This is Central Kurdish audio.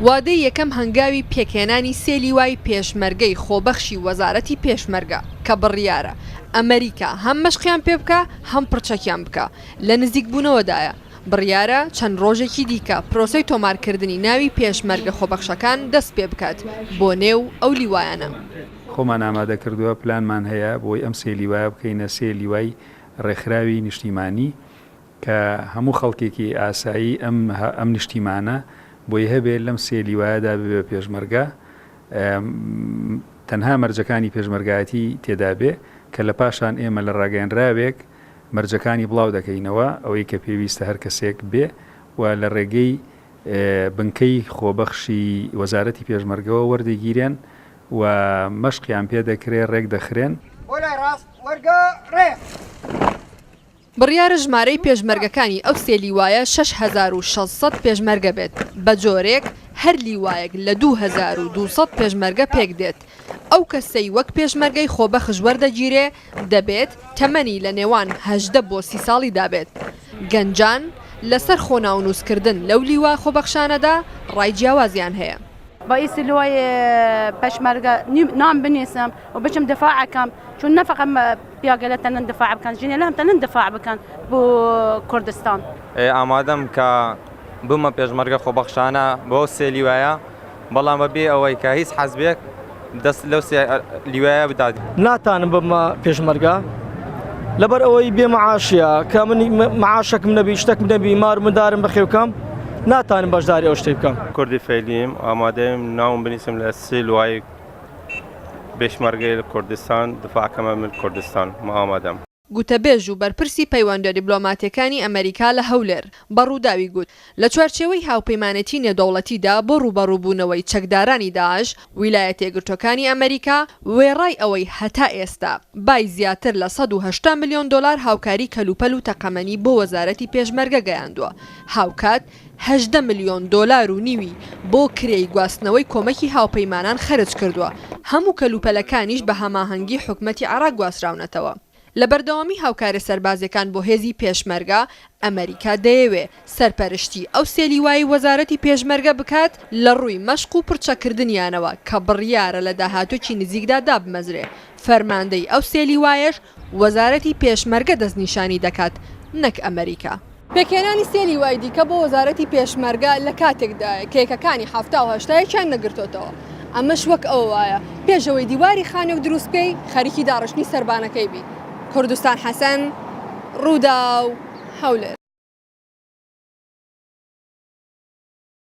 وادەی یەکەم هەنگاوی پێکهێنانی سێ لیوای پێشمەرگەی خۆبەخشی وەزارەتی پێشمەرگە کە بڕیارە ئەمریکا هەم مەشقیان پێ بکە هەم پڕچەکیان بکە لە نزیکبوونەوەدایە. بڕیارە چەند ڕۆژێکی دیکە پرۆسەی تۆمارکردنی ناوی پێشمەرگە خۆبەخشەکان دەست پێ بکات بۆ نێو ئەو لیوایانە. خۆمان ئامادە کردووە پلانمان هەیە بۆی ئەم سێ لیوایە بکەینە سێ لیوای ڕێکخراوی نیشتیمانی کە هەموو خەڵکێکی ئاسایی ئەم نیشتیمانە بۆی هەبێت لەم سێ لیوایەدا ببێ پێشمەرگە تەنها مەرجەکانی پێشمەرگایەتی تێدا بێ کە لە پاشان ئێمە لە ڕاگەیەنراوێک مەرجەکانی بڵاو دەکەینەوە ئەوەی کە پێویستە هەر کەسێک بێ و لە ڕێگەی بنکەی خۆبەخشی وەزارەتی پێشمەرگەوە وەردەگیرێن و مەشقیان پێ دەکرێت ڕێک دەخرێن. بڕیارە ژمارەی پێشمەرگەکانی ئەو سێ لیوایە 6600 پێشمەرگە بێت بە جۆرێک هەر لیوایەک لە 2200 پێشمەرگە پێک دێت. ئەو کەسەی وەک پێشمەرگەی خۆبەخش وەردەگیرێ دەبێت تەمەنی لە نێوان 18 بۆ 30 ساڵی دابێت. گەنجان لەسەر خۆناونووسکردن لەو لیوا خۆبەخشانەدا ڕای جیاوازیان هەیە. بەئیسی لۆی پەشمەرگە نام بنویسم و بچم دفاعەکەم چون نەفەقەت پیاگەلەتەنن دفاع بکەن ژینێ لە هەمتەنن دفاع بکەن بۆ کوردستان. ئامادەم کە بمە پێشمەرگە خۆبەخشانە بۆ سێ لیوایە بەڵام بەبێ ئەوەی کە هیچ حەزبێک دەست لەو سێ لیوایە بدات. ناتانم بمە پێشمەرگە لەبەر ئەوەی بێ مەعاشیە کە من مەعاشەکم نەبی شتێکم نەبی مار مندارم بەخێوکەم ناتانم بەشداری ئەو شتێ بکەم. کوردی فعلیم ئامادەیم ناوم بنویسم لە سێ لیوای پێشمەرگەی لە کوردستان دفاعەکەمە من کوردستان ئامادەم. گوتەبێژ و بەرپرسی پەیوەندە دیبلۆماتیەکانی ئەمریکا لە هەولێر بەڕووداوی گوت لە چوارچێوەی هاوپەیمانەتی نێودەوڵەتیدا بۆ ڕوبەڕووبوونەوەی چەکدارانی داعش ویلایەتە یەکگرتووەکانی ئەمریکا وێڕای ئەوەی هەتا ئێستا بای زیاتر لە 180 ملیۆن دۆلار هاوکاری کەلوپەل و تەقەمەنی بۆ وەزارەتی پێشمەرگە گەیاندووە. هاوکات 18 ملیۆن دۆلار و نیوی بۆ کرێی گواستنەوەی کۆمەکی هاوپەیمانان خەرج کردووە. هەموو کەلوپەلەکانیش بە هەماهەنگی حکومەتی عێراق گواستراونەتەوە. لە بەردەوامی هاوکارە سەربازەکان بۆ هێزی پێشمەرگە ئەمریکا دەیەوێ سەرپەرشتی ئەو سێ لیوای وەزارەتی پێشمەرگە بکات لە ڕووی مەشق و پڕچەکردنیانەوە کە بڕیارە لە داهاتووی نزیکدا دابمەزرێ. فەرماندەی ئەو سێ لیوایەش وەزارەتی پێشمەرگە دەستنیشانی دەکات نەک ئەمریکا. پێکهێنانی سێ لیوای دیکە بۆ وەزارەتی پێشمەرگە لە کاتێکدا کێکەکانی 78 نەگرتوتەوە. ئەمەش وەک ئەو وایە پێشەوەی دیواری خانێک دروستکەی خەریکی داڕشتنی سەربانەکەی بی. کوردستان حەسەن ڕوودا و هەولێر.